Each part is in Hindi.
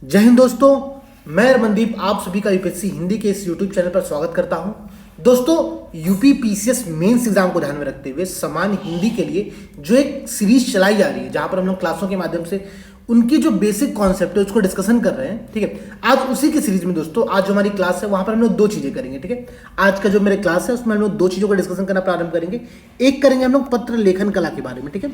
जय हिंद दोस्तों। मैं रमनदीप आप सभी का यूपीएससी हिंदी के इस यूट्यूब चैनल पर स्वागत करता हूं। दोस्तों, यूपी पीसीएस मेंस एग्जाम को ध्यान में रखते हुए सामान्य हिंदी के लिए जो एक सीरीज चलाई जा रही है, जहां पर हम लोग क्लासों के माध्यम से उनकी जो बेसिक कॉन्सेप्ट है उसको डिस्कशन कर रहे हैं। ठीक है, आज उसी की सीरीज में दोस्तों, आज जो हमारी क्लास है वहां पर हम लोग दो चीजें करेंगे। ठीक है, आज का जो मेरे क्लास है उसमें हम लोग दो चीजों को डिस्कशन करना प्रारंभ करेंगे। एक करेंगे हम लोग पत्र लेखन कला के बारे में। ठीक है,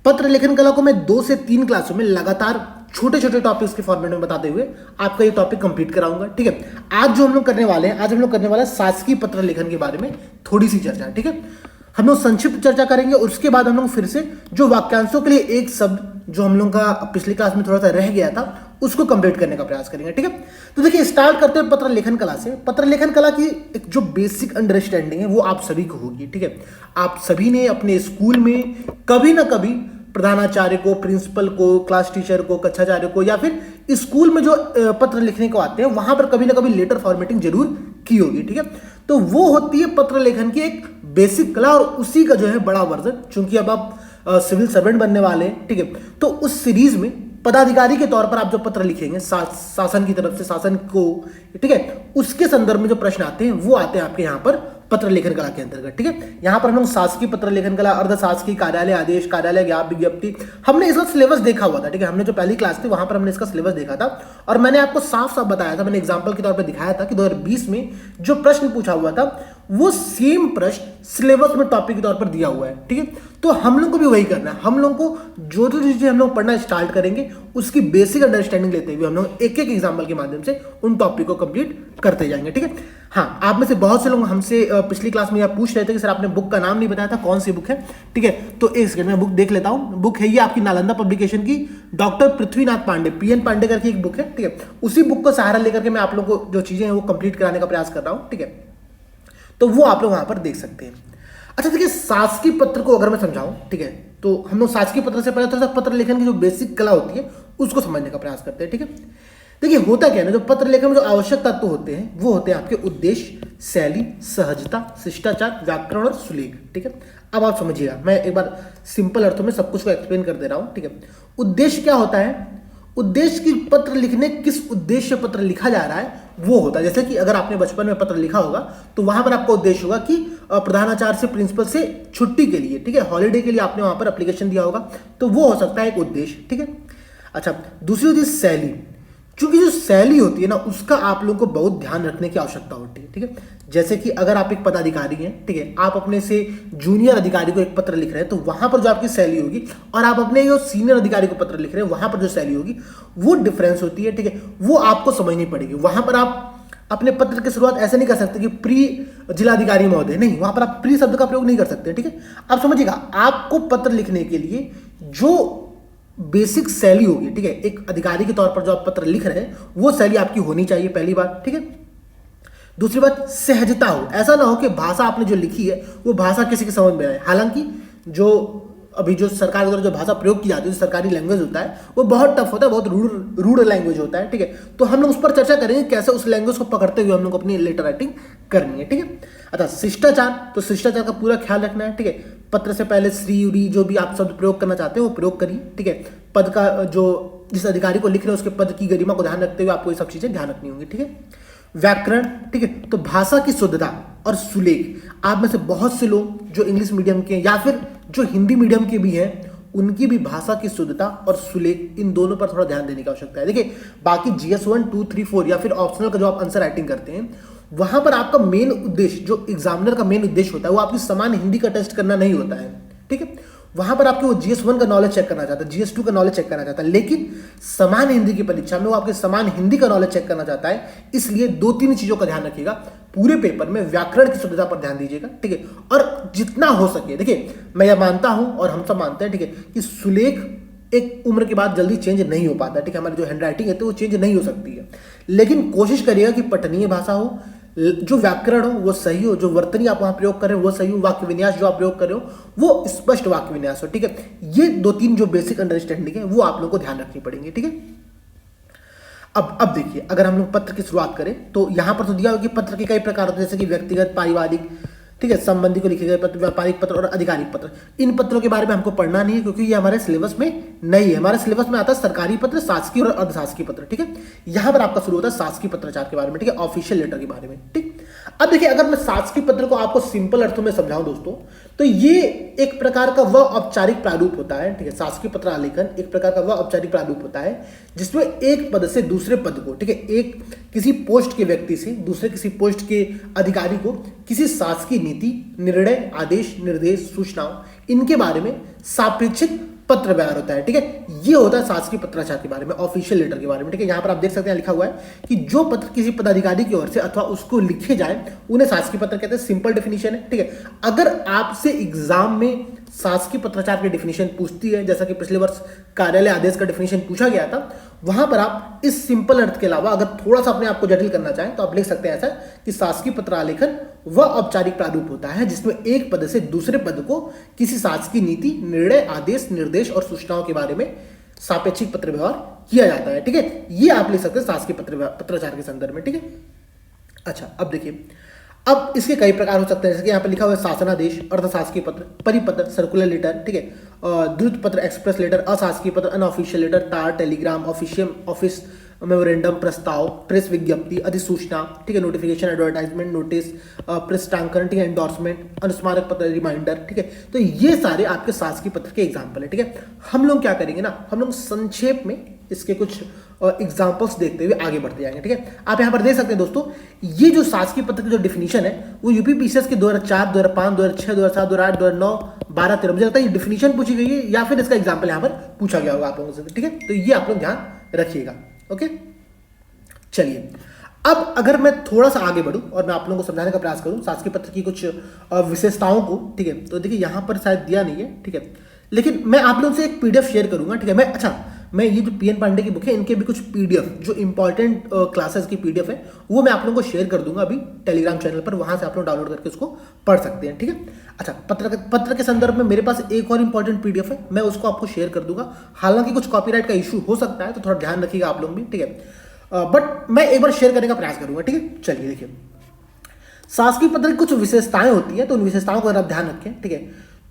पत्र लेखन कला को मैं 2 से 3 क्लासों में लगातार छोटे छोटे टॉपिक्स के फॉर्मेट में बताते हुए आपका ये टॉपिक कंप्लीट कराऊंगा। ठीक है, आज जो हम लोग करने वाले हैं, आज हम लोग करने वाले हैं शासकीय पत्र लेखन के बारे में थोड़ी सी चर्चा। ठीक है, हम लोग संक्षिप्त चर्चा करेंगे और उसके बाद हम लोग फिर से जो वाक्यांशों के लिए एक शब्द जो हम लोग का पिछली क्लास में थोड़ा सा रह गया था उसको कंप्लीट करने का प्रयास करेंगे। ठीक है, तो देखिए स्टार्ट करते हैं पत्र लेखन कला से। पत्र लेखन कला की एक जो बेसिक अंडरस्टैंडिंग है वो आप सभी को होगी। ठीक है, आप सभी ने अपने स्कूल में कभी ना कभी प्रधानाचार्य को, प्रिंसिपल को, क्लास टीचर को, कक्षाचार्य को, या फिर स्कूल में जो पत्र लिखने को आते हैं वहां पर कभी ना कभी लेटर फॉर्मेटिंग जरूर की होगी। ठीक है, तो वो होती है पत्र लेखन की एक बेसिक कला और उसी का जो है बड़ा वर्जन। चूंकि अब आप सिविल सर्वेंट बनने वाले हैं, ठीक है, तो उस सीरीज में पदाधिकारी के तौर पर आप जो पत्र लिखेंगे शासन की तरफ से शासन को, ठीक है, उसके संदर्भ में जो प्रश्न आते हैं वो आते हैं आपके यहाँ पर पत्र लेखन कला के अंतर्गत। ठीक है, यहाँ पर हम लोग शासकीय पत्र लेखन कला, अर्ध शासकीय, कार्यालय आदेश, कार्यालय ज्ञापन विज्ञप्ति, हमने इसका सिलेबस देखा हुआ था। ठीक है, हमने जो पहली क्लास थी वहां पर हमने इसका सिलेबस देखा था और मैंने आपको साफ साफ बताया था, मैंने एग्जाम्पल के तौर पर दिखाया था कि 2020 में जो प्रश्न पूछा हुआ था वो सेम प्रश्न सिलेबस में टॉपिक के तौर पर दिया हुआ है। ठीक है, तो हम लोग को भी वही करना है। हम लोग को जो जो चीजें हम लोग पढ़ना स्टार्ट करेंगे उसकी बेसिक अंडरस्टैंडिंग लेते हुए हम लोग एक एक एग्जाम्पल के माध्यम से उन टॉपिक को कंप्लीट करते जाएंगे। ठीक है, हाँ, आप में से बहुत से लोग हमसे पिछली क्लास में पूछ रहे थे कि सर आपने बुक का नाम नहीं बताया था, कौन सी बुक है। ठीक है, तो एक सेकंड में बुक देख लेता हूं। बुक है ये आपकी नालंदा पब्लिकेशन की डॉक्टर पृथ्वीनाथ पांडे, पीएन पांडे करके एक बुक है। ठीक है, उसी बुक को सहारा लेकर के मैं आप लोगों को जो चीजें हैं वो कंप्लीट कराने का प्रयास कर रहा हूं। ठीक है, तो वो आप लोग वहां पर देख सकते हैं। अच्छा देखिए, शासकीय पत्र को अगर मैं समझाऊं, ठीक है, तो हम लोग शासकीय पत्र से पहले थोड़ा सा पत्र लेखन की जो बेसिक कला होती है उसको समझने का प्रयास करते हैं। ठीक है, देखिए होता क्या है ना, जो पत्र लेखन में जो आवश्यक तत्व होते हैं वो होते हैं आपके उद्देश्य, शैली, सहजता, शिष्टाचार, व्याकरण और सुलेख। ठीक है, अब आप समझिएगा, मैं एक बार सिंपल अर्थों में सब कुछ को एक्सप्लेन कर दे रहा हूं। ठीक है, उद्देश्य क्या होता है? उद्देश्य की पत्र लिखने, किस उद्देश्य से पत्र लिखा जा रहा है वो होता है। जैसे कि अगर आपने बचपन में पत्र लिखा होगा तो वहां पर आपका उद्देश्य होगा कि प्रधानाचार्य से, प्रिंसिपल से छुट्टी के लिए, ठीक है, हॉलीडे के लिए आपने वहां पर एप्लीकेशन दिया होगा, तो वो हो सकता है एक उद्देश्य। ठीक है, अच्छा, दूसरी होती है शैली। क्योंकि जो शैली होती है ना उसका आप लोगों को बहुत ध्यान रखने की आवश्यकता होती है। ठीक है, जैसे कि अगर आप एक पदाधिकारी हैं, ठीक है, आप अपने से जूनियर अधिकारी को एक पत्र लिख रहे हैं तो वहां पर जो आपकी शैली होगी और आप अपने जो सीनियर अधिकारी को पत्र लिख रहे हैं वहां पर जो शैली होगी वो डिफरेंस होती है। ठीक है, वो आपको समझनी पड़ेगी। वहां पर आप अपने पत्र की शुरुआत ऐसे नहीं कर सकते कि प्री जिलाधिकारी महोदय, नहीं, वहां पर आप प्री शब्द का प्रयोग नहीं कर सकते। ठीक है, आप समझिएगा, आपको पत्र लिखने के लिए जो बेसिक शैली होगी, ठीक है, एक अधिकारी के तौर पर जो आप पत्र लिख रहे हैं वो शैली आपकी होनी चाहिए, पहली बात। ठीक है, दूसरी बात, सहजता हो। ऐसा ना हो कि भाषा आपने जो लिखी है वो भाषा किसी के समझ में आए। हालांकि जो अभी जो सरकार द्वारा जो भाषा प्रयोग की जाती है, जो सरकारी लैंग्वेज होता है वो बहुत टफ होता है, बहुत रूड लैंग्वेज होता है। ठीक है, तो हम लोग उस पर चर्चा करेंगे कैसे उस लैंग्वेज को पकड़ते हुए हम लोग अपनी लेटर राइटिंग करनी है। ठीक है, अच्छा, शिष्टाचार, तो शिष्टाचार का पूरा ख्याल रखना है। ठीक है, पत्र से पहले श्री उरी जो भी आप शब्द प्रयोग करना चाहते हैं वो प्रयोग करिए। ठीक है, पद का जो जिस अधिकारी को लिख रहे हैं उसके पद की गरिमा को ध्यान रखते हुए आपको ये सब चीजें ध्यान रखनी होंगी। ठीक है, व्याकरण, ठीक है, तो भाषा की शुद्धता और सुलेख। आप में से बहुत से लोग जो इंग्लिश मीडियम के या फिर जो हिंदी मीडियम के भी हैं उनकी भी भाषा की शुद्धता और सुलेख, इन दोनों पर थोड़ा ध्यान देने की आवश्यकता है। देखिए, बाकी GS 1, 2, 3, 4 या फिर ऑप्शनल का जो आप आंसर राइटिंग करते हैं वहां पर आपका मेन उद्देश्य, जो एग्जामिनर का मेन उद्देश्य होता है वो आपकी समान हिंदी का टेस्ट करना नहीं होता है। ठीक है, वहां पर आपके वो GS 1 का नॉलेज चेक करना चाहता है, GS 2 का नॉलेज चेक करना चाहता है, लेकिन समान हिंदी की परीक्षा में वो आपके समान हिंदी का नॉलेज चेक करना चाहता है। इसलिए 2-3 चीजों का ध्यान रखिएगा। पूरे पेपर में व्याकरण की शुद्धता पर ध्यान दीजिएगा। ठीक है, और जितना हो सके, देखिए मैं यह मानता हूं और हम सब मानते हैं, ठीक है, कि सुलेख एक उम्र के बाद जल्दी चेंज नहीं हो पाता। ठीक है, हमारी जो हैंड राइटिंग है तो वो चेंज नहीं हो सकती है, लेकिन कोशिश करिएगा कि पठनीय भाषा हो, जो व्याकरण हो वो सही हो, जो वर्तनी आप वहां प्रयोग कर रहे हो वो सही हो, वाक्य विन्यास जो आप प्रयोग कर रहे हो वो स्पष्ट वाक्य विन्यास हो। ठीक है, ये 2-3 जो बेसिक अंडरस्टैंडिंग है वो आप लोग को ध्यान रखनी पड़ेंगी। ठीक है, अब देखिए, अगर हम लोग पत्र की शुरुआत करें तो यहां पर तो दिया हो कि पत्र के कई प्रकार होते हैं, जैसे कि व्यक्तिगत, पारिवारिक, ठीक है, संबंधी को लिखे गए पत्र, व्यापारिक पत्र और आधिकारिक पत्र। इन पत्रों के बारे में हमको पढ़ना नहीं है क्योंकि ये हमारे सिलेबस में नहीं है। हमारे सिलेबस में आता है सरकारी पत्र, शासकीय और अर्धशासकीय पत्र। ठीक है, यहां पर आपका शुरू होता है शासकीय पत्राचार के बारे में, ठीक है, ऑफिशियल लेटर के बारे में। ठीक, अब देखिए अगर मैं शासकीय पत्र को आपको सिंपल अर्थों में समझाऊं दोस्तों, तो ये एक प्रकार का वह औपचारिक प्रारूप होता है। ठीक है, शासकीय पत्र आलेखन एक प्रकार का वह औपचारिक प्रारूप होता है जिसमें एक पद से दूसरे पद को, ठीक है, एक किसी पोस्ट के व्यक्ति से दूसरे किसी पोस्ट के अधिकारी को किसी शासकीय नीति, निर्णय, आदेश, निर्देश, सूचनाओं इनके बारे में सापेक्षिक पत्र व्यवहार होता है। ठीक है, ये होता है शासकीय पत्राचार के बारे में, ऑफिशियल लेटर के बारे में। ठीक है, यहां पर आप देख सकते हैं लिखा हुआ है कि जो पत्र किसी पदाधिकारी की ओर से अथवा उसको लिखे जाए उन्हें शासकीय पत्र कहते हैं। सिंपल डेफिनेशन है। ठीक है, अगर आपसे एग्जाम में शासकीय पत्राचार की डेफिनेशन पूछती है, जैसा कि पिछले वर्ष कार्यालय आदेश का डेफिनेशन पूछा गया था, वहां पर आप इस सिंपल अर्थ के अलावा अगर थोड़ा सा अपने आप को जटिल करना चाहें तो आप लिख सकते हैं ऐसा कि शासकीय पत्र आलेखन वह औपचारिक प्रारूप होता है जिसमें एक पद से दूसरे पद को किसी शासकीय नीति, निर्णय, आदेश, निर्देश और सूचनाओं के बारे में सापेक्षिक पत्र व्यवहार किया जाता है। ठीक है, ये आप लिख सकते हैं शासकीय पत्राचार के संदर्भ में। ठीक है, अच्छा अब देखिए, अब इसके कई प्रकार हो सकते हैं, जैसे कि यहाँ पर लिखा हुआ है शासनादेश, अर्धशासकीय पत्र, परिपत्र, सर्कुलर लेटर, ठीक है, द्रुत पत्र, एक्सप्रेस लेटर, अशासकीय पत्र, अनऑफिशियल लेटर, तार, टेलीग्राम, ऑफिस मेमोरेंडम, प्रस्ताव, प्रेस विज्ञप्ति, अधिसूचना, ठीक है, नोटिफिकेशन, एडवर्टाइजमेंट, नोटिस, पृष्ठांकन, ठीक है, एंडोर्समेंट, अनुस्मारक पत्र, रिमाइंडर। ठीक है, तो ये सारे आपके शासकीय पत्र के एग्जाम्पल है। ठीक है, हम लोग क्या करेंगे ना, हम लोग संक्षेप में इसके कुछ एग्जाम्पल्स देखते हुए आगे बढ़ते जाएंगे। ठीक है, आप यहाँ पर देख सकते हैं दोस्तों, ये जो शासकीय पत्र की जो डिफिनीशन है वो यूपी पीसीएस के 2004, 2005, 2006, 2007, 2008, 2009, 12, 13 मुझे लगता है ये डिफिनीशन पूछी गई है या फिर इसका एग्जाम्पल यहाँ पर पूछा गया होगा आप लोगों से। ठीक है, तो ये आप लोग ध्यान रखिएगा। ओके, चलिए अब अगर मैं थोड़ा सा आगे बढ़ूं और मैं आप लोगों को समझाने का प्रयास करूं शासकीय पत्र की कुछ विशेषताओं को। ठीक है, तो देखिए यहां पर शायद दिया नहीं है। ठीक है, लेकिन मैं आप लोगों से एक पीडीएफ शेयर करूंगा। ठीक है, मैं ये जो पीएन पांडे की बुक है इनके भी कुछ पीडीएफ जो इंपॉर्टेंट क्लासेस की पीडीएफ है वो मैं आप लोगों को शेयर कर दूंगा अभी टेलीग्राम चैनल पर, वहां से आप लोग डाउनलोड करके उसको पढ़ सकते हैं। ठीक है, अच्छा पत्र के संदर्भ में मेरे पास एक और इंपॉर्टेंट पीडीएफ है, मैं उसको आपको शेयर कर दूंगा। हालांकि कुछ कॉपीराइट का इशू हो सकता है तो थोड़ा ध्यान रखिएगा आप लोग भी। ठीक है, बट मैं एक बार शेयर करने का प्रयास करूंगा। ठीक है, चलिए देखिए, शासकीय पत्र की कुछ विशेषताएं होती हैं, तो उन विशेषताओं को अगर आप ध्यान रखें। ठीक है,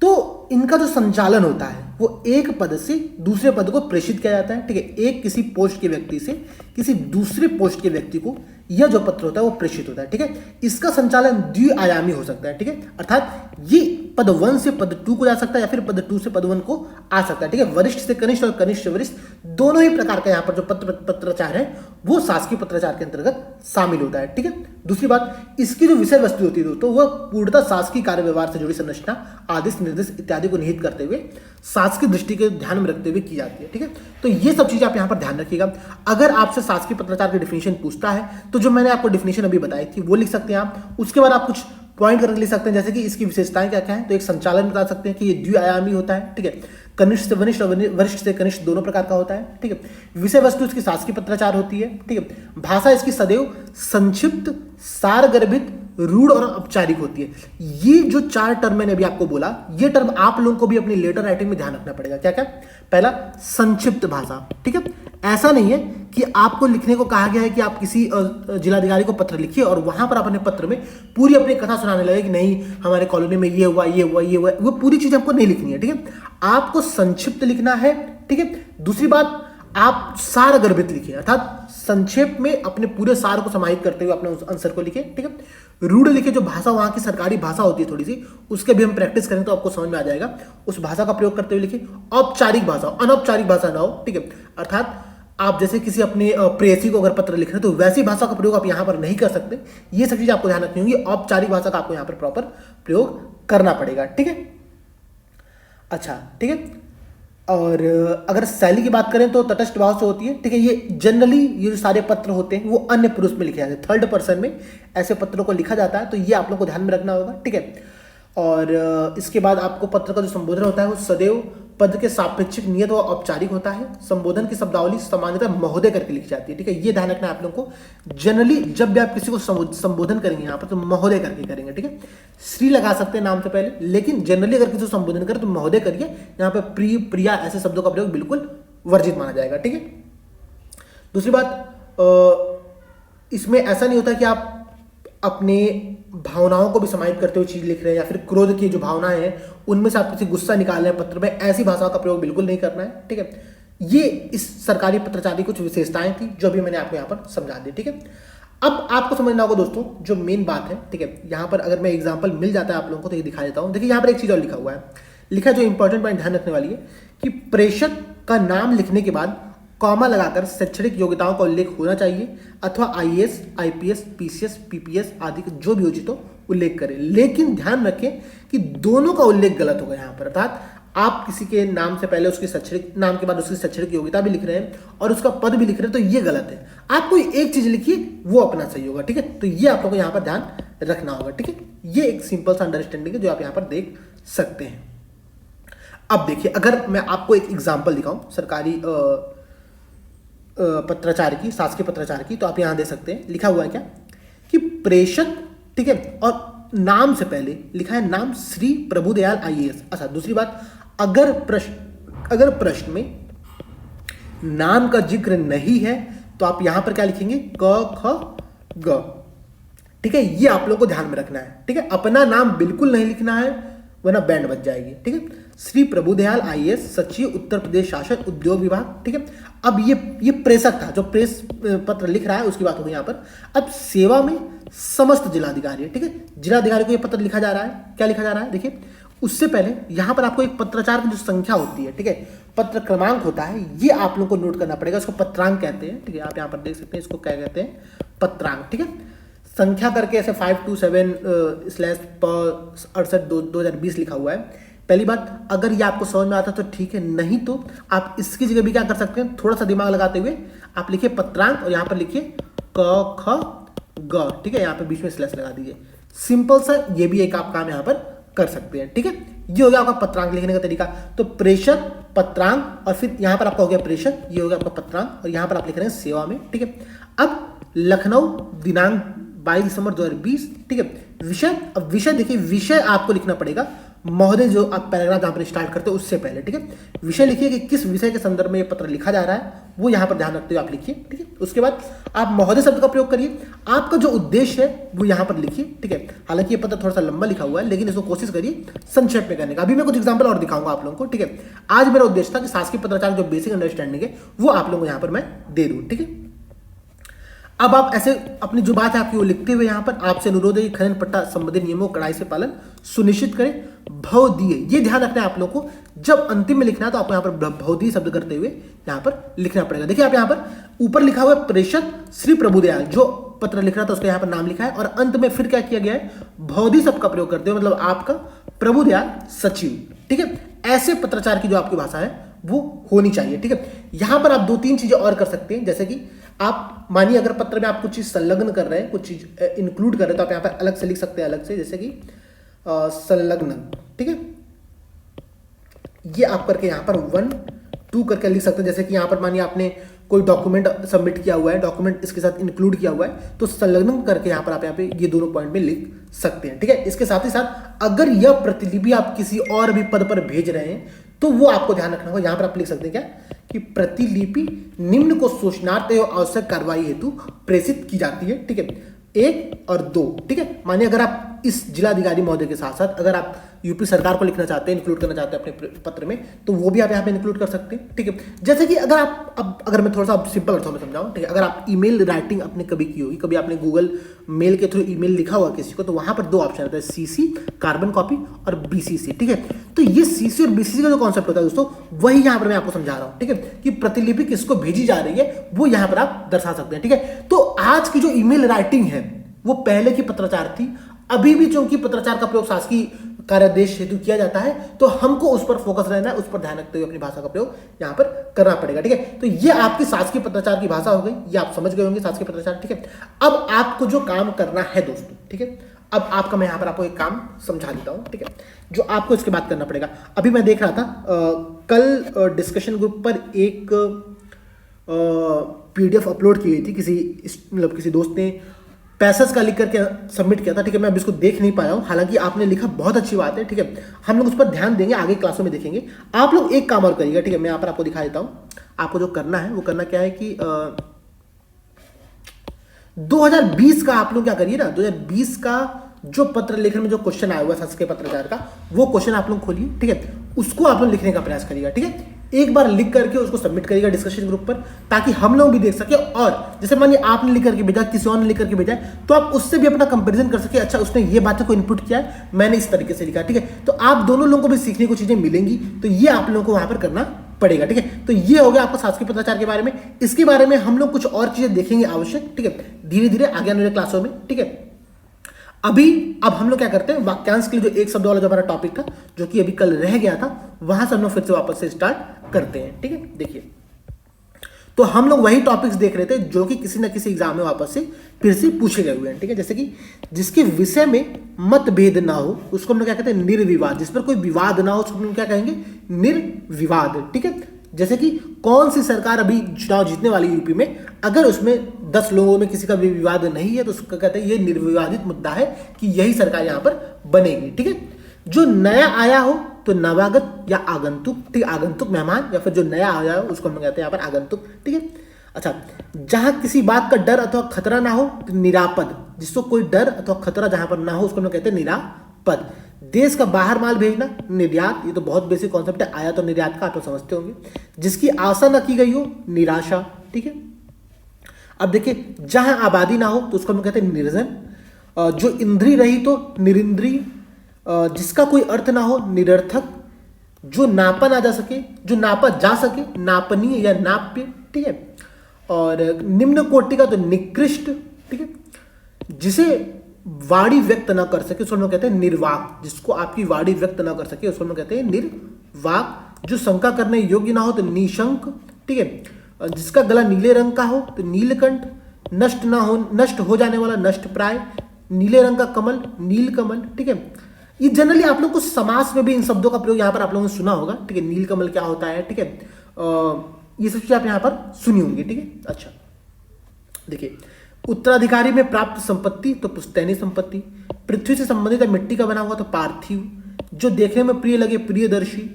तो इनका जो संचालन होता है वो एक पद से दूसरे पद को प्रेषित किया जाता है। ठीक है, एक किसी पोस्ट के व्यक्ति से किसी दूसरे पोस्ट के व्यक्ति को यह जो पत्र होता है वो प्रेषित होता है। ठीक है, इसका संचालन द्विआयामी हो सकता है। ठीक है, अर्थात ये पद 1 से पद 2 को जा सकता है या फिर पद 2 से पद 1 को आ सकता है। ठीक है, वरिष्ठ से कनिष्ठ और कनिष्ठ से वरिष्ठ दोनों ही प्रकार का यहाँ पर जो पत्राचार है वो शासकीय पत्राचार के अंतर्गत शामिल होता है। ठीक है, दूसरी बात, इसकी जो विषय वस्तु होती है दोस्तों वह पूर्णतः शासकीय कार्य व्यवहार से जुड़ी संरचना, आदेश, निर्देश इत्यादि को निहित करते हुए शासकीय दृष्टि के ध्यान में रखते हुए की जाती है। ठीक है, तो ये सब चीजें आप यहाँ पर ध्यान रखिएगा। अगर आपसे शासकीय पत्राचार की डिफिनेशन पूछता है तो जो मैंने आपको डिफिनेशन अभी बताई थी वो लिख सकते हैं आप। उसके बाद आप कुछ पॉइंट करके लिख सकते हैं, जैसे कि इसकी विशेषताएं क्या क्या है। तो एक संचालन बता सकते हैं कि ये द्विआयामी होता है। ठीक है, कनिष्ठ से वरिष्ठ और वरिष्ठ से कनिष्ठ दोनों प्रकार का होता है। ठीक है, विषय वस्तु इसकी शासकीय पत्राचार होती है। ठीक है, भाषा इसकी सदैव संक्षिप्त, सारगर्भित, रूढ़ और औपचारिक होती है। ये जो 4 टर्म मैंने अभी आपको बोला, ये टर्म आप लोगों को भी अपनी लेटर राइटिंग में ध्यान रखना पड़ेगा। क्या क्या? पहला, संक्षिप्त भाषा। ठीक है, ऐसा नहीं है कि आपको लिखने को कहा गया है कि आप किसी जिलाधिकारी को पत्र लिखिए और वहां पर अपने पत्र में पूरी अपनी कथा सुनाने लगे कि नहीं हमारे कॉलोनी में ये हुआ ये हुआ ये हुआ, वो पूरी चीज आपको नहीं लिखनी है। ठीक है, आपको संक्षिप्त लिखना है। ठीक है, दूसरी बात, आप सारगर्भित लिखिए, अर्थात संक्षेप में अपने पूरे सार को समाहित करते हुए अपने उस आंसर को लिखिए। ठीक है, रूढ़ लिखिए, जो भाषा वहां की सरकारी भाषा होती है थोड़ी सी, उसके भी हम प्रैक्टिस करें तो आपको समझ में आ जाएगा, उस भाषा का प्रयोग करते हुए लिखिए। औपचारिक भाषा, अनौपचारिक भाषा ना हो। ठीक है, अर्थात आप जैसे किसी अपने प्रेयसी को अगर पत्र लिख रहे हैं तो वैसी भाषा का प्रयोग आप यहां पर नहीं कर सकते। ये सब चीजें आपको ध्यान रखनी होगी। औपचारिक भाषा का आपको यहां पर प्रॉपर प्रयोग करना पड़ेगा। ठीक है, अच्छा ठीक है, और अगर शैली की बात करें तो तटस्थ भाव से होती है। ठीक है, ये जनरली ये जो सारे पत्र होते हैं वो अन्य पुरुष में लिखे जाते हैं, थर्ड पर्सन में ऐसे पत्रों को लिखा जाता है, तो ये आप लोग को ध्यान में रखना होगा। ठीक है, और इसके बाद आपको पत्र का जो संबोधन होता है वो सदैव पद के सापेक्षिक, नियत व औपचारिक होता है। संबोधन की शब्दावली सामान्यतः महोदय करके लिखी जाती है। ठीक है, ये ध्यान रखना है आप लोगों को। जनरली जब भी आप किसी को संबोधन करेंगे यहाँ पर तो महोदय करके करेंगे। ठीक है, श्री लगा सकते हैं नाम से पहले, लेकिन जनरली अगर किसी को संबोधन करें तो महोदय करिए। यहाँ पे प्रिय, प्रिया ऐसे शब्दों का प्रयोग बिल्कुल वर्जित माना जाएगा। ठीक है, दूसरी बात, इसमें ऐसा नहीं होता कि आप अपने भावनाओं को भी समाहित करते हुए चीज लिख रहे हैं, या फिर क्रोध की जो भावनाएं हैं उनमें से आप किसी गुस्सा निकाल रहे हैं पत्र में, ऐसी भाषा का प्रयोग बिल्कुल नहीं करना है, ठीक है। ये इस सरकारी पत्रचार की कुछ विशेषताएं थी जो भी मैंने आपको यहाँ पर समझा दी, ठीक है। अब आपको समझना होगा दोस्तों जो मेन बात है, ठीक है। यहाँ पर अगर मैं एग्जाम्पल मिल जाता है आप लोगों को तो ये दिखा देता हूँ। देखिए यहाँ पर एक चीज और लिखा हुआ है, लिखा जो इंपॉर्टेंट पॉइंट ध्यान रखने वाली है कि प्रेषक का नाम लिखने के बाद कॉमा लगाकर शैक्षणिक योग्यताओं का उल्लेख होना चाहिए, अथवा आईएएस, आईपीएस, पीसीएस, पीपीएस आदि जो भी उचित हो उल्लेख करें। लेकिन ध्यान रखें कि दोनों का उल्लेख गलत होगा यहाँ पर, अर्थात आप किसी के नाम से पहले उसकी शैक्षणिक नाम के बाद उसकी शैक्षणिक योग्यता भी लिख रहे हैं और उसका पद भी लिख रहे हैं, तो ये गलत है। आप कोई एक चीज लिखिए वो अपना सही होगा, ठीक है। तो ये आप लोगों को यहाँ पर ध्यान रखना होगा, ठीक है। ये एक सिंपल सा अंडरस्टैंडिंग है जो आप यहाँ पर देख सकते हैं। अब देखिए अगर मैं आपको एक एग्जाम्पल दिखाऊं सरकारी पत्राचार की, शासकीय पत्राचार की, तो आप यहां दे सकते हैं, लिखा हुआ है क्या कि प्रेषक, ठीक है, और नाम से पहले लिखा है नाम श्री प्रभुदयाल आईएएस। अच्छा दूसरी बात, अगर प्रश्न में नाम का जिक्र नहीं है तो आप यहां पर क्या लिखेंगे, क ख ग, ठीक है। ये आप लोगों को ध्यान में रखना है, ठीक है। अपना नाम बिल्कुल नहीं लिखना है वरना बैंड बज जाएगी, ठीक है। श्री प्रभुदयाल आईएएस, सचिव उत्तर प्रदेश शासन उद्योग विभाग, ठीक है। अब ये प्रेषक था जो प्रेस पत्र लिख रहा है, उसकी बात होगी यहाँ पर। अब सेवा में समस्त जिलाधिकारी, ठीक है, जिलाधिकारी को ये पत्र लिखा जा रहा है, क्या लिखा जा रहा है देखिए। उससे पहले यहाँ पर आपको एक पत्राचार की जो संख्या होती है, ठीक है, पत्र क्रमांक होता है, ये आप लोग को नोट करना पड़ेगा, उसको पत्रांक कहते हैं, ठीक है। आप यहाँ पर देख सकते हैं इसको क्या कहते हैं, पत्रांक, ठीक है। संख्या करके ऐसे 527/68/2020 लिखा हुआ है। पहली बात, अगर ये आपको समझ में आता तो ठीक है, नहीं तो आप इसकी जगह भी क्या कर सकते हैं, थोड़ा सा दिमाग लगाते हुए आप लिखिए पत्रांक और यहाँ पर लिखिए क ख ग, ठीक है। यहाँ पे बीच में स्लैश लगा दीजिए, सिंपल सा ये भी एक आप काम यहाँ पर कर सकते हैं, ठीक है। ये हो गया आपका पत्रांक लिखने का तरीका। तो प्रेषक, पत्रांक और फिर यहाँ पर आपका हो गया प्रेषक, ये हो गया आपका पत्रांक और यहाँ पर आप लिख रहे हैं सेवा में, ठीक है। अब लखनऊ दिनांक 22 दिसंबर 2020, ठीक है। विषय, अब विषय देखिए, विषय आपको लिखना पड़ेगा महोदय, जो आप पैराग्राफ जहां पर स्टार्ट करते हो उससे पहले, ठीक है। विषय लिखिए कि किस विषय के संदर्भ में ये पत्र लिखा जा रहा है, वो यहां पर ध्यान रखते हुए आप लिखिए, ठीक है। उसके बाद आप महोदय शब्द का प्रयोग करिए, आपका जो उद्देश्य है वो यहां पर लिखिए, ठीक है। हालांकि ये पत्र थोड़ा सा लंबा लिखा हुआ है लेकिन इसको कोशिश करिए संक्षेप में करने का। अभी मैं कुछ एग्जाम्पल और दिखाऊंगा आप लोगों को, ठीक है। आज मेरा उद्देश्य था कि शासकीय पत्राचार जो बेसिक अंडरस्टैंडिंग है वो आप लोगों को यहाँ पर मैं दे दूँ, ठीक है। अब आप ऐसे अपनी जो बात है आपकी वो लिखते हुए यहाँ पर आपसे अनुरोध है कि खनन पट्टा संबंधी नियमों कड़ाई से पालन सुनिश्चित करें। भवदीय, ये ध्यान रखना है आप लोगों को, जब अंतिम में लिखना है तो आपको यहाँ पर भवदीय शब्द करते हुए यहाँ पर लिखना पड़ेगा। देखिए आप यहाँ पर ऊपर लिखा हुआ है प्रेषक श्री प्रभुदयाल, जो पत्र लिख रहा था उसका यहाँ पर नाम लिखा है, और अंत में फिर क्या किया गया है, भवदीय शब्द का प्रयोग करते हुए, मतलब आपका प्रभुदयाल सचिव, ठीक है। ऐसे पत्राचार की जो आपकी भाषा है वो होनी चाहिए, ठीक है। यहां पर आप 2-3 चीजें और कर सकते हैं, जैसे कि आप मानिए अगर पत्र में आप कुछ चीज संलग्न कर रहे हैं, कुछ चीज इंक्लूड कर रहे हैं, तो आप यहाँ पर अलग से लिख सकते हैं, अलग से, जैसे कि संलग्न, ठीक है। ये आप करके यहाँ पर 1, 2 करके लिख सकते हैं। जैसे कि यहाँ पर मानिए आपने कोई डॉक्यूमेंट सबमिट किया हुआ है, डॉक्यूमेंट इसके साथ इंक्लूड किया हुआ है, तो संलग्न करके यहाँ पर आप यहाँ पे ये दोनों पॉइंट में लिख सकते हैं, ठीक है। इसके साथ ही साथ अगर यह प्रतिलिपि आप किसी और भी पद पर भेज रहे हैं तो वो आपको ध्यान रखना होगा। यहाँ पर आप लिख सकते हैं क्या कि प्रतिलिपि निम्न को सूचनार्थ एवं आवश्यक कार्रवाई हेतु प्रेषित की जाती है, ठीक है, 1 और 2, ठीक है। मानिए अगर आप इस जिलाधिकारी महोदय के साथ साथ अगर आप यूपी सरकार को लिखना चाहते हैं, इंक्लूड करना चाहते हैं अपने पत्र में, तो वो भी आप यहाँ पे इंक्लूड कर सकते हैं, ठीक है। जैसे कि अगर आप अब अगर मैं थोड़ा सा सिंपल अर्थों में समझाऊं, ठीक है, अगर आप ईमेल राइटिंग आपने कभी की होगी, कभी आपने गूगल मेल के थ्रू ईमेल लिखा हुआ किसी को, तो वहां पर 2 ऑप्शन रहता है, सीसी कार्बन कॉपी और बीसीसी, ठीक है। तो ये सीसी और बीसीसी का जो कॉन्सेप्ट होता है दोस्तों, वही यहाँ पर मैं आपको समझा रहा हूँ, ठीक है, कि प्रतिलिपि किसको भेजी जा रही है वो यहाँ पर आप दर्शा सकते हैं, ठीक है। तो आज की जो ईमेल राइटिंग है वो पहले की पत्राचार थी, अभी भी चूंकि पत्राचार का प्रयोग शासकीय कार्यादेश हेतु किया जाता है, तो हमको उस पर फोकस रहना है, उस पर ध्यान रखते हुए अपनी भाषा का प्रयोग यहाँ पर करना पड़ेगा, ठीक है। तो ये आपकी शासकीय पत्राचार की भाषा हो गई, ये आप समझ गए होंगे शासकीय पत्राचार, ठीक है। अब आपको जो काम करना है दोस्तों, ठीक है, अब आपका मैं यहाँ पर आपको एक काम समझा देता हूँ, ठीक है, जो आपको इसके बाद करना पड़ेगा। अभी मैं देख रहा था कल डिस्कशन ग्रुप पर एक PDF अपलोड की गई थी, किसी दोस्त ने पैसेज का लिख करके सबमिट किया था, ठीक है। मैं अब इसको देख नहीं पाया हूं, हालांकि आपने लिखा बहुत अच्छी बात है, ठीक है। हम लोग उस पर ध्यान देंगे, आगे क्लासों में देखेंगे। आप लोग एक काम और करिएगा, ठीक है, मैं यहाँ पर आपको दिखा देता हूं। आपको जो करना है वो करना क्या है कि 2020 का आप लोग क्या करिए ना, 2020 का जो पत्र लेखन में जो क्वेश्चन आया हुआ है शासकीय पत्राचार का, वो क्वेश्चन आप लोग खोलिए, ठीक है, उसको आप लोग लिखने का प्रयास करिएगा, ठीक है। एक बार लिख करके उसको सबमिट करिएगा डिस्कशन ग्रुप पर, ताकि हम लोग भी देख सके। और जैसे मानिए आपने लिख करके भेजा, किसी और ने लिख करके भेजा है, तो आप उससे भी अपना कंपैरिजन कर सके, अच्छा उसने ये बातों को इनपुट किया है, मैंने इस तरीके से लिखा, ठीक है। तो आप दोनों लोगों को भी सीखने को चीजें मिलेंगी, तो ये आप लोगों को वहां पर करना पड़ेगा, ठीक है। तो ये हो गया आपका शासकीय पत्राचार के बारे में। इसके बारे में हम लोग कुछ और चीजें देखेंगे आवश्यक, ठीक है, धीरे धीरे आगे आने वाले क्लासों में, ठीक है। अब हम लोग क्या करते हैं, वाक्यांश के लिए जो एक शब्द वाला जो हमारा टॉपिक था, जो कि अभी कल रह गया था, वहां से हम लोग फिर से वापस से स्टार्ट करते हैं, ठीक है। देखिए, तो हम लोग वही टॉपिक्स देख रहे थे जो कि किसी ना किसी एग्जाम में वापस से फिर से पूछे गए हुए हैं, ठीक है। जैसे कि जिसके विषय में मतभेद ना हो उसको हम लोग क्या कहते हैं, निर्विवाद। जिस पर कोई विवाद ना हो उसको हम लोग क्या कहेंगे, निर्विवाद, ठीक है। जैसे कि कौन सी सरकार अभी चुनाव जीतने वाली यूपी में, अगर उसमें 10 लोगों में किसी का भी विवाद नहीं है तो उसका कहते हैं ये निर्विवादित मुद्दा है कि यही सरकार यहां पर बनेगी, ठीक है। जो नया आया हो तो नवागत या आगंतुक, ठीक, आगंतुक मेहमान या फिर जो नया आया हो उसको हम कहते हैं यहाँ पर आगंतुक, ठीक है। अच्छा, जहां किसी बात का डर अथवा खतरा ना हो तो निरापद। जिसको कोई डर अथवा खतरा जहां पर ना हो उसको हम कहते हैं निरापद। देश का बाहर माल भेजना, निर्यात, ये तो बहुत बेसिक कॉन्सेप्ट है, आयात और निर्यात का आप तो समझते होंगे। जिसकी आशा न की गई हो, निराशा, ठीक है। अब देखिए, जहां आबादी ना हो तो उसको हम कहते हैं निर्जन। जो इंद्रिय रही तो निरिंद्रिय। जिसका कोई अर्थ ना हो, निरर्थक। जो नापा ना जा सके, जो नापा जा सके, नापनीय या नाप्य, ठीक है। और निम्न कोटि का तो निकृष्ट, ठीक है। जिसे वाणी व्यक्त ना कर सके उसको हम कहते हैं निर्वाक। जिसको आपकी वाणी व्यक्त ना कर सके उसको हम कहते हैं निर्वाक। जो शंका करने योग्य ना हो तो निशंक, ठीक है। जिसका गला नीले रंग का हो तो नीलकंठ। नष्ट ना हो, नष्ट हो जाने वाला, नष्ट प्राय। नीले रंग का कमल, नीलकमल, ठीक है। ये जनरली आप लोग को समास में भी इन शब्दों का प्रयोग यहाँ पर आप लोगों ने सुना होगा, ठीक है। नीलकमल क्या होता है, ठीक है। ये सब चीजें आप यहाँ पर सुनी होंगी, ठीक है। अच्छा, देखिए, उत्तराधिकारी में प्राप्त संपत्ति तो पुश्तैनी संपत्ति। पृथ्वी से संबंधित है, मिट्टी का बना हुआ तो पार्थिव। जो देखने में प्रिय लगे, प्रियदर्शी।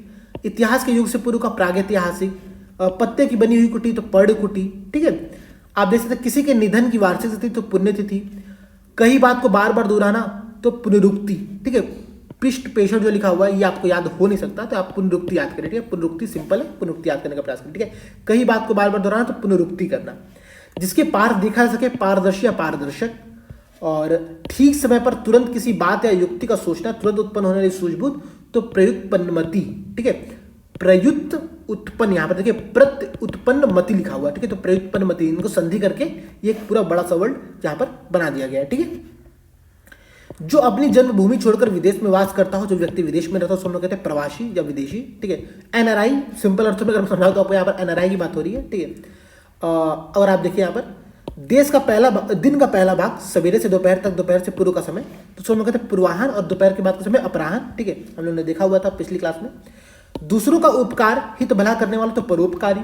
इतिहास के युग से पूर्व का प्रागैतिहासिक। पत्ते की बनी हुई कुटी तो पर्ण कुटी, ठीक है। आप देख सकते हैं किसी के निधन की वार्षिक तिथि तो पुण्यतिथि। कई बात को बार बार दोहराना तो पुनरुक्ति, ठीक है। पृष्ठ पेशर जो लिखा हुआ है ये आपको याद हो नहीं सकता, तो आप पुनरुक्ति याद करें, ठीक है। पुनरुक्ति सिंपल है, पुनरुक्ति याद करने का प्रयास करें, ठीक है। कई बात को बार बार दोहराना तो पुनरुक्ति करना। जिसके पार देखा जा सके, पारदर्शी या पारदर्शक। और ठीक समय पर तुरंत किसी बात या युक्ति का सोचना, तुरंत उत्पन्न होने वाली सूझबूझ तो प्रयुत्पन्नमति, ठीक है। प्रयुक्त उत्पन्न, यहाँ पर देखिए प्रत्य उत्पन्न मति लिखा हुआ है, ठीक है। तो प्रयुत्पन्नमति, इनको संधि करके ये एक पूरा बड़ा सा वर्ड यहाँ पर बना दिया गया है, ठीक है। जो अपनी जन्मभूमि छोड़कर विदेश में वास करता हो, जो व्यक्ति विदेश में रहता है उसको हम लोग कहते हैं प्रवासी या विदेशी, ठीक है। एनआरआई, सिंपल अर्थों में अगर समझाओ तो आपको यहाँ पर एनआरआई की बात हो रही है, ठीक है। और आप देखिए यहाँ पर देश का दिन का पहला भाग सवेरे से दोपहर तक, दोपहर से पूर्व का समय तो उसको हम लोग कहते हैं पूर्वाहन, और दोपहर के बाद का समय अपराहन, ठीक है। हम लोगों ने देखा हुआ था पिछली क्लास में। दूसरों का उपकार, हित भला करने वाला तो परोपकारी।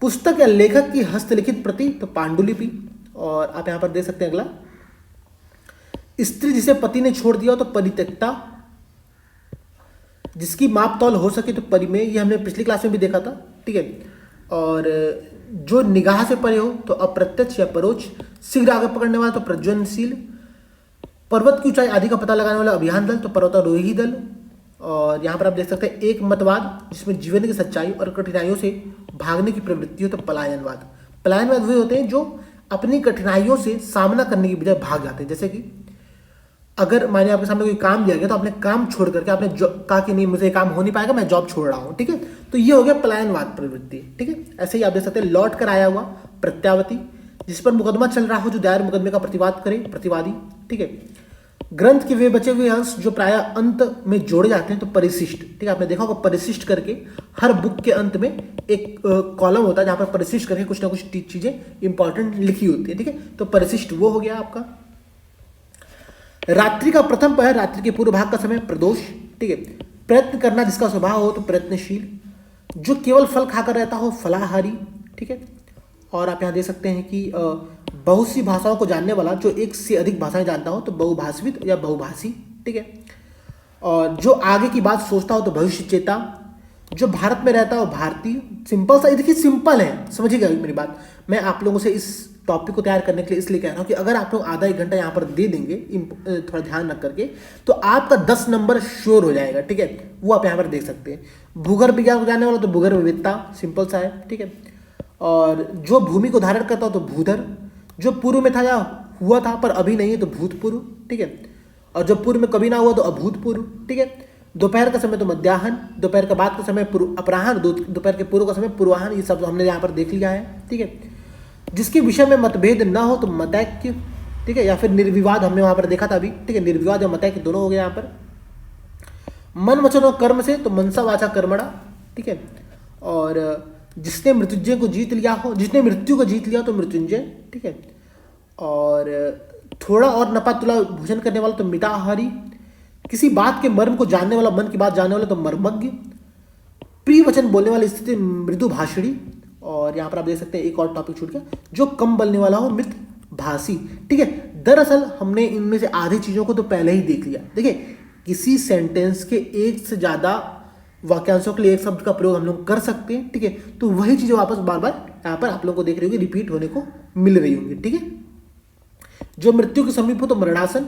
पुस्तक या लेखक की हस्तलिखित प्रति तो पांडुलिपि। और आप यहाँ पर देख सकते हैं अगला, स्त्री जिसे पति ने छोड़ दिया तो परित्यक्ता। जिसकी माप तौल हो सके तो परिमेय, ये हमने पिछली क्लास में भी देखा था, ठीक है। और जो निगाह से परे हो तो अप्रत्यक्ष या परोक्ष। शीघ्र आगे पकड़ने वाला तो प्रज्वलनशील। पर्वत की ऊंचाई आदि का पता लगाने वाला अभियान दल तो पर्वतारोही दल। और यहाँ पर आप देख सकते हैं एक मतवाद, जिसमें जीवन की सच्चाई और कठिनाइयों से भागने की प्रवृत्ति हो तो पलायनवाद। पलायनवाद वे होते हैं जो अपनी कठिनाइयों से सामना करने की बजाय भाग जाते हैं। जैसे कि अगर माने आपके सामने कोई काम दिया गया तो आपने काम छोड़ करके आपने कहा कि नहीं मुझे काम हो नहीं पाएगा, मैं जॉब छोड़ रहा हूं, ठीक है। तो ये हो गया पलायनवाद प्रवृत्ति, ठीक है। ऐसे ही आप देख सकते हैं लौट कर आया हुआ प्रत्यावर्ती। जिस पर मुकदमा चल रहा हो, जो दायर मुकदमे का प्रतिवाद करे, प्रतिवादी, ठीक है। ग्रंथ के वे बचे हुए अंश जो प्राय अंत में जोड़े जाते हैं तो परिशिष्ट, ठीक है। आपने देखा होगा परिशिष्ट करके हर बुक के अंत में एक कॉलम होता है जहां पर परिशिष्ट करके कुछ ना कुछ चीजें इंपॉर्टेंट लिखी होती है, ठीक है। तो परिशिष्ट वो हो गया आपका। रात्रि का प्रथम पहर, रात्रि के पूर्व भाग का समय प्रदोष, ठीक है। प्रयत्न करना जिसका स्वभाव हो तो प्रयत्नशील। जो केवल फल खाकर रहता हो फलाहारी, ठीक है। और आप यहाँ देख सकते हैं कि बहुत सी भाषाओं को जानने वाला, जो एक से अधिक भाषाएं जानता हो तो बहुभाषित या बहुभाषी, ठीक है। और जो आगे की बात सोचता हो तो भविष्य चेता। जो भारत में रहता हो भारतीय। सिंपल सा, देखिए सिंपल है, समझिएगा मेरी बात। मैं आप लोगों से इस टॉपिक को तैयार करने के लिए इसलिए कह रहा हूँ कि अगर आप लोग आधा एक घंटा यहाँ पर दे देंगे थोड़ा ध्यान रख करके, तो आपका 10 नंबर श्योर हो जाएगा, ठीक है। वो आप यहाँ पर देख सकते हैं। भूगर्भ विज्ञान को जानने वाला तो भूगर्भ विविधता, सिंपल सा है, ठीक है। और जो भूमि को धारण करता हो तो भूधर, जो पूर्व में था या हुआ था पर अभी नहीं है तो भूतपूर्व, ठीक है। और जो पूर्व में कभी ना हुआ तो अभूतपूर्व, ठीक है। दोपहर का समय तो मध्याह्न, दोपहर के बाद का समय अपराह्न, दोपहर के पूर्व का समय पूर्वाह्न, ये सब हमने यहाँ पर देख लिया है, ठीक है। जिसके विषय में मतभेद न हो तो मतैक्य, ठीक है, या फिर निर्विवाद हमने वहाँ पर देखा था अभी, ठीक है। निर्विवाद या मतैक्य दोनों हो गए यहाँ पर। मन वचन और कर्म से तो मनसा वाचा कर्मणा, ठीक है। और जिसने मृत्युंजय को जीत लिया हो, जिसने मृत्यु को जीत लिया तो मृत्युंजय, ठीक है। और थोड़ा और नपा तुला भोजन करने वाला तो मिताहारी, किसी बात के मर्म को जानने वाला, मन की बात जानने वाला तो मर्मज्ञ, प्रिय वचन बोलने वाली स्थिति मृदु भाषणी। और यहाँ पर आप देख सकते हैं एक और टॉपिक छूट गया, जो कम बोलने वाला हो मित भाषी, ठीक है। दरअसल हमने इनमें से आधी चीजों को तो पहले ही देख लिया। देखिए, किसी सेंटेंस के एक से ज्यादा वाक्यांशों के लिए एक शब्द का प्रयोग हम लोग कर सकते हैं, ठीक है। तो वही चीजें वापस बार बार यहाँ पर आप लोगों को देख रही होगी, रिपीट होने को मिल रही होंगी, ठीक है। जो मृत्यु के समीप हो तो मरणासन,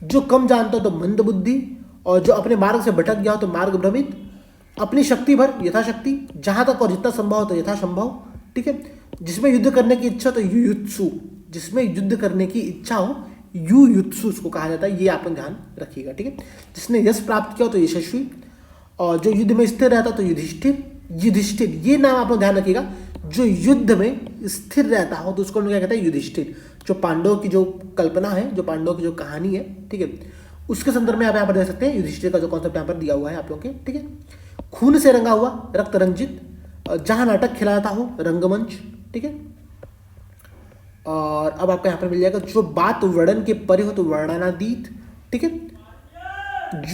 जो कम जानता हो तो मंद बुद्धि, और जो अपने मार्ग से भटक गया हो तो मार्ग भ्रमित, अपनी शक्ति भर यथाशक्ति, जहां तक और जितना संभव हो तो यथासंभव, ठीक है। जिसमें युद्ध करने की इच्छा तो युयुत्सु, जिसमें युद्ध करने की इच्छा हो युयुत्सु उसको कहा जाता है, ये आप लोग ध्यान रखिएगा, ठीक है। जिसने यश प्राप्त किया हो तो यशस्वी, और जो युद्ध में स्थिर रहता तो युधिष्ठिर। युधिष्ठिर ये नाम आप लोग ध्यान रखिएगा, जो युद्ध में स्थिर रहता हो तो उसको हम लोग क्या कहते हैं, युधिष्ठिर। जो पांडवों की जो कल्पना है, जो पांडवों की जो कहानी है, ठीक है, उसके संदर्भ में आप यहाँ पर देख सकते हैं युधिष्ठिर का जो कॉन्सेप्ट यहाँ पर दिया हुआ है आप लोगों के, ठीक है। खून से रंगा हुआ रक्त रंजित, जहां नाटक खिलाता हो रंगमंच, ठीक है। और अब आपको यहाँ पर मिल जाएगा, जो बात वर्णन के परे हो तो वर्णनातीत, ठीक है।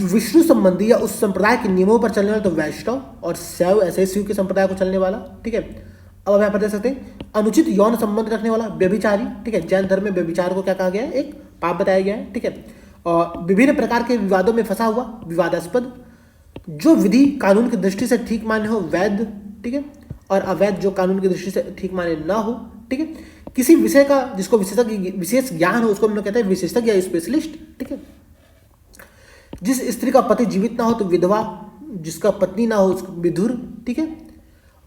विष्णु संबंधी या उस संप्रदाय के नियमों पर चलने वाला तो वैष्णव, और शैव ऐसे शिव के संप्रदाय को चलने वाला, ठीक है। अब आप यहाँ पर देख सकते हैं, अनुचित यौन संबंध रखने वाला व्यभिचारी, ठीक है। जैन धर्म में व्यभिचार को क्या कहा गया है, एक पाप बताया गया है, ठीक है। और विभिन्न प्रकार के विवादों में फंसा हुआ विवादास्पद, जो विधि कानून की दृष्टि से ठीक माने हो वैध, ठीक है। और अवैध जो कानून की दृष्टि से ठीक माने ना हो, ठीक है। किसी विषय का जिसको विशेष ज्ञान हो उसको हम लोग कहते हैं विशेषज्ञ या स्पेशलिस्ट, ठीक है। जिस स्त्री का पति जीवित ना हो तो विधवा, जिसका पत्नी ना हो उसको विधुर, ठीक है।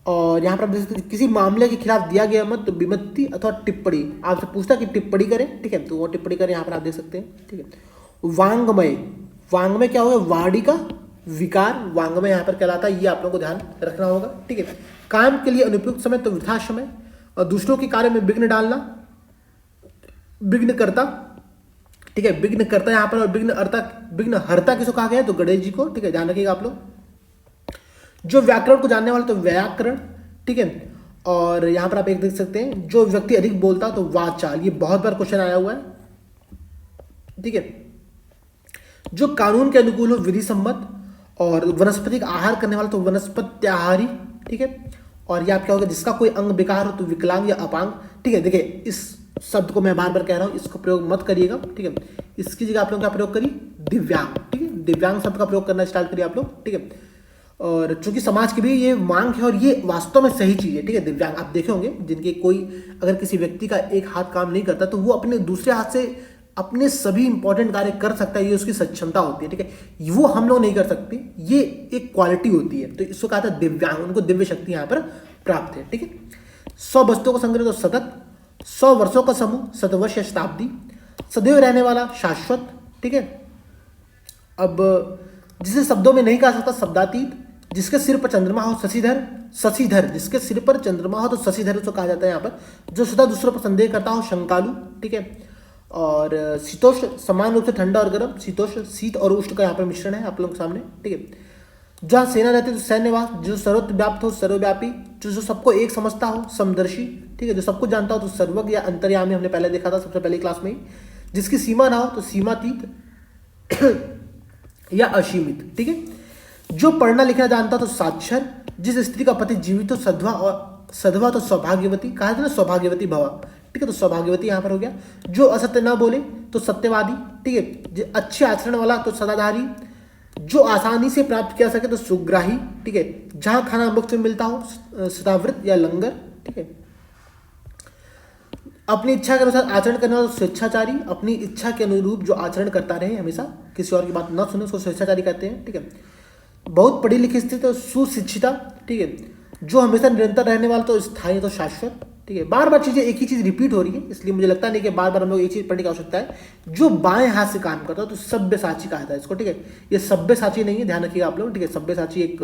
और यहाँ पर आप देख सकते हैं, किसी मामले के खिलाफ दिया गया मत तो विमत्ति अथवा टिप्पणी, आपसे पूछता कि टिप्पणी करें, ठीक है, तो वो टिप्पणी करें, यहाँ पर आप देख सकते हैं, ठीक है। वांग्मय, वांग्मय क्या होगा, वाणी का विकार, वांग्मय यहाँ पर कहलाता है, ये आप लोगों को ध्यान रखना होगा, ठीक है। काम के लिए अनुपयुक्त समय तो वृथा समय, और दूसरों के कार्य में विघ्न डालना, विघ्नकर्ता, ठीक है। विघ्नकर्ता यहाँ पर, और विघ्नहर्ता किसको कहा गया है तो गणेश जी को, ठीक है, ध्यान रखिएगा आप लोग। जो व्याकरण को जानने वाला तो व्याकरण, ठीक है। और यहाँ पर आप एक देख सकते हैं, जो व्यक्ति अधिक बोलता तो वाचाल, ये बहुत बार क्वेश्चन आया हुआ है, ठीक है। जो कानून के अनुकूल हो विधि सम्मत, और वनस्पति का आहार करने वाला तो वनस्पत्याहारी, ठीक है। और ये आप क्या होगा, जिसका कोई अंग बेकार हो तो विकलांग या अपांग, ठीक है। देखिए, इस शब्द को मैं बार बार कह रहा हूं, इसको प्रयोग मत करिएगा, ठीक है। इसकी जगह आप लोग क्या प्रयोग करिए, दिव्यांग, ठीक है। दिव्यांग शब्द का प्रयोग करना स्टार्ट करिए आप लोग, ठीक है। और चूंकि समाज की भी ये मांग है और ये वास्तव में सही चीज है, ठीक है। दिव्यांग आप देखे होंगे, जिनके कोई अगर किसी व्यक्ति का एक हाथ काम नहीं करता तो वो अपने दूसरे हाथ से अपने सभी इंपॉर्टेंट कार्य कर सकता है, ये उसकी सक्षमता होती है, ठीक है। वो हम लोग नहीं कर सकते, ये एक क्वालिटी होती है, तो इसको कहा था दिव्यांग, उनको दिव्य शक्ति यहाँ पर प्राप्त है, ठीक है। 100 वस्तुओं का संग्रह तो सतत, 100 वर्षों का समूह सतवर्ष या शताब्दी, सदैव रहने वाला शाश्वत, ठीक है। अब जिसे शब्दों में नहीं कहा सकता शब्दातीत, जिसके सिर पर चंद्रमा हो शशिधर, शशिधर जिसके सिर पर चंद्रमा हो तो शशिधर उसको कहा जाता है यहाँ पर। जो सदा दूसरों पर संदेह करता हो शंकालु, ठीक है। और शीतोष्ण समान रूप से ठंडा और गर्म, शीतोष्ण शीत और उष्ण का यहाँ पर मिश्रण है आप लोगों के सामने, ठीक है। जहाँ सेना रहती है तो सैन्यवास, जो सर्वव्याप्त हो सर्वव्यापी, जो सबको एक समझता हो समदर्शी, ठीक है। जो सबको जानता हो तो सर्वज्ञ या अंतर्यामी, हमने पहले देखा था सबसे पहले क्लास में ही। जिसकी सीमा ना हो तो सीमातीत या असीमित, ठीक है। जो पढ़ना लिखना जानता तो साक्षर, जिस स्त्री का पति जीवित हो सधवा, और सधवा तो सौभाग्यवती, कहा था ना सौभाग्यवती भवा, ठीक है। तो सौभाग्यवती यहाँ पर हो गया। जो असत्य ना बोले तो सत्यवादी, ठीक है। अच्छे आचरण वाला तो सदाधारी, जो आसानी से प्राप्त किया सके तो सुग्राही, ठीक है। जहां खाना मुफ्त में मिलता हो सदाव्रत या लंगर, ठीक है। अपनी इच्छा के अनुसार आचरण करने वाला स्वेच्छाचारी, अपनी इच्छा के अनुरूप जो आचरण करता रहे, हमेशा किसी और की बात न सुने, उसको स्वेच्छाचारी कहते हैं। ठीक है। बहुत पढ़ी लिखी स्थिति तो सुशिक्षिता। ठीक है। जो हमेशा निरंतर रहने वाला तो स्थायी तो शाश्वत। ठीक है। बार बार चीजें एक ही चीज रिपीट हो रही है, इसलिए मुझे लगता नहीं कि बार बार हम लोग एक चीज पढ़ने की आवश्यकता है। जो बाएं हाथ से काम करता है तो सब्यसाची कहा जाता है इसको। ठीक है। ये सब्यसाची नहीं है, ध्यान रखिएगा आप लोग। ठीक है। सब्यसाची एक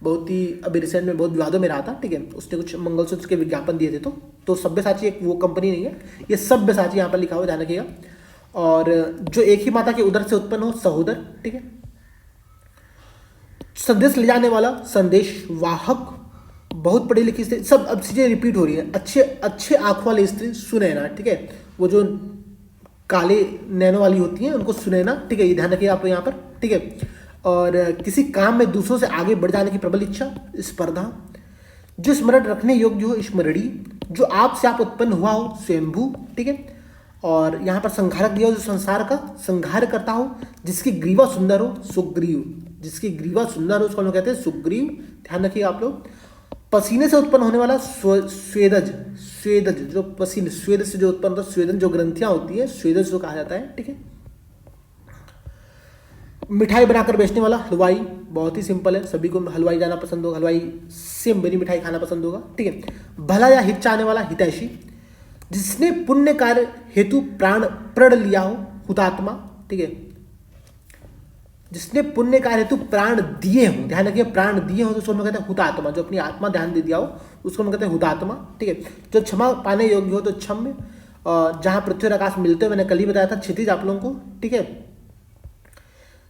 बहुत ही अभी रिसेंट में बहुत विवादों में रहा था। ठीक है। उसने कुछ मंगलसूत्र के विज्ञापन दिए थे, तो सब्यसाची एक वो कंपनी नहीं है, ये सब्यसाची यहाँ पर लिखा हुआ, ध्यान रखिएगा। और जो एक ही माता के उदर से उत्पन्न हो, सहोदर। ठीक है। संदेश ले जाने वाला, संदेश वाहक, बहुत पढ़ी लिखी स्त्री, सब अब चीजें रिपीट हो रही है। अच्छे आंखों वाली स्त्री, सुनैना। ठीक है। वो जो काले नैनो वाली होती हैं उनको सुनैना। ठीक है। ये ध्यान रखिए आप यहाँ पर। ठीक है। और किसी काम में दूसरों से आगे बढ़ जाने की प्रबल इच्छा, स्पर्धा, जो स्मरण रखने योग्य हो, स्मरणीय, जो आपसे आप उत्पन्न हुआ हो, स्वयंभू। ठीक है। और यहाँ पर संहारक दिया हो, जो संसार का संहार करता हो, जिसकी ग्रीवा सुंदर हो, सुग्रीव। जिसकी ग्रीवा सुंदर हो उसको हम लोग कहते हैं सुग्रीव, ध्यान रखिए आप लोग। पसीने से उत्पन्न होने वाला स्वेदज, स्वेदज जो पसीने, स्वेद से जो उत्पन्न होता है, स्वेदन जो ग्रंथियां होती है, स्वेदज जो कहा जाता है। ठीक है। मिठाई बनाकर बेचने वाला, हलवाई, बहुत ही सिंपल है, सभी को हलवाई जाना पसंद होगा, हलवाई से बनी मिठाई खाना पसंद होगा। ठीक है। भला या हित चाहने वाला, हितैषी, जिसने पुण्य कार्य हेतु प्राण प्रण लिया हो, हुतात्मा। ठीक है। जिसने पुण्य कार्य हेतु प्राण दिए हो, ध्यान रखिए, प्राण दिए हो तो उसको हम कहते हैं हुतात्मा, जो अपनी आत्मा ध्यान दे दिया हो उसको हम कहते हैं हुतात्मा। ठीक है। जो क्षमा पाने योग्य हो तो क्षम्य, जहां पृथ्वी और आकाश मिलते हो, मैंने कल ही बताया था, क्षितिज आप लोगों को। ठीक है।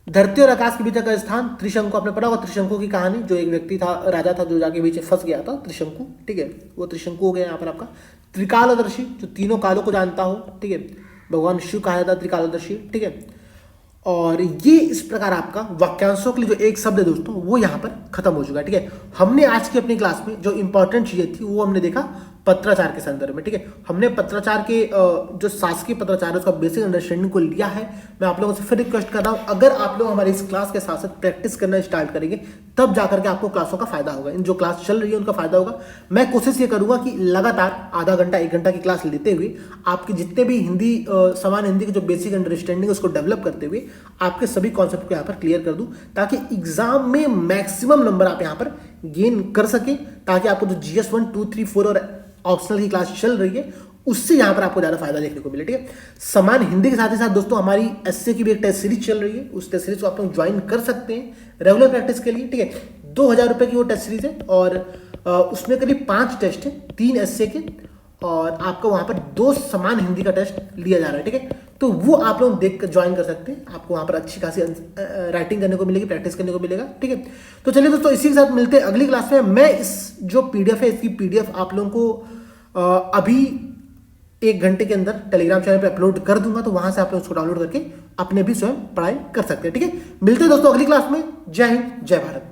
धरती और आकाश के बीच का स्थान, त्रिशंकु, आपने पढ़ा होगा त्रिशंकु की कहानी, जो एक व्यक्ति था, राजा था, जो जाके बीच फंस गया था, त्रिशंकु। ठीक है। वो त्रिशंकु हो गया यहाँ पर आपका। त्रिकालदर्शी, जो तीनों कालों को जानता हो। ठीक है। भगवान शिव कहा जाता है त्रिकालदर्शी। ठीक है। और ये इस प्रकार आपका वाक्यांशों के लिए जो एक शब्द है दोस्तों, वो यहाँ पर खत्म हो चुका है। ठीक है। हमने आज की अपनी क्लास में जो इंपॉर्टेंट चीजें थी वो हमने देखा पत्राचार के संदर्भ में। ठीक है। हमने पत्राचार के जो शासकीय पत्राचार है उसका बेसिक अंडरस्टैंडिंग को लिया है। मैं आप लोगों से फिर रिक्वेस्ट कर रहा हूं, अगर आप लोग हमारी इस क्लास के साथ साथ प्रैक्टिस करना स्टार्ट करेंगे तब जाकर के आपको क्लासों का फायदा होगा, इन जो क्लास चल रही है उनका फायदा होगा। मैं कोशिश ये करूंगा कि लगातार आधा घंटा 1 घंटा की क्लास लेते हुए आपके जितने भी हिंदी सामान्य हिंदी की जो बेसिक अंडरस्टैंडिंग है उसको डेवलप करते हुए आपके सभी कॉन्सेप्ट को यहाँ पर क्लियर कर दूं, ताकि एग्जाम में मैक्सिमम नंबर आप यहाँ पर गेन कर सके, ताकि आपको जो GS 1, 2, 3, 4 और ऑप्शनल की क्लास चल रही है उससे यहाँ पर आपको ज़्यादा फायदा देखने को मिले। ठीक है। समान हिंदी के साथ ही साथ दोस्तों हमारी एसए की भी एक टेस्ट सीरीज चल रही है, उस टेस्ट सीरीज को आप लोग ज्वाइन कर सकते हैं रेगुलर प्रैक्टिस के लिए। ठीक है। 2000 रुपये की वो टेस्ट सीरीज है और उसमें करीब 5 टेस्ट है, 3 एसए के, और आपको वहाँ पर 2 समान हिंदी का टेस्ट लिया जा रहा है। ठीक है। तो वो आप लोग देख कर ज्वाइन कर सकते हैं, आपको वहाँ पर अच्छी खासी राइटिंग करने को मिलेगी, प्रैक्टिस करने को मिलेगा। ठीक है। तो चलिए दोस्तों, इसी के साथ मिलते हैं अगली क्लास में। मैं इस जो PDF है इसकी PDF आप लोगों को अभी 1 घंटे के अंदर टेलीग्राम चैनल पे अपलोड कर दूंगा, तो वहां से आप लोग उसको डाउनलोड करके अपने भी स्वयं पढ़ाई कर सकते हैं। ठीक है। मिलते हैं दोस्तों अगली क्लास में। जय हिंद, जय भारत।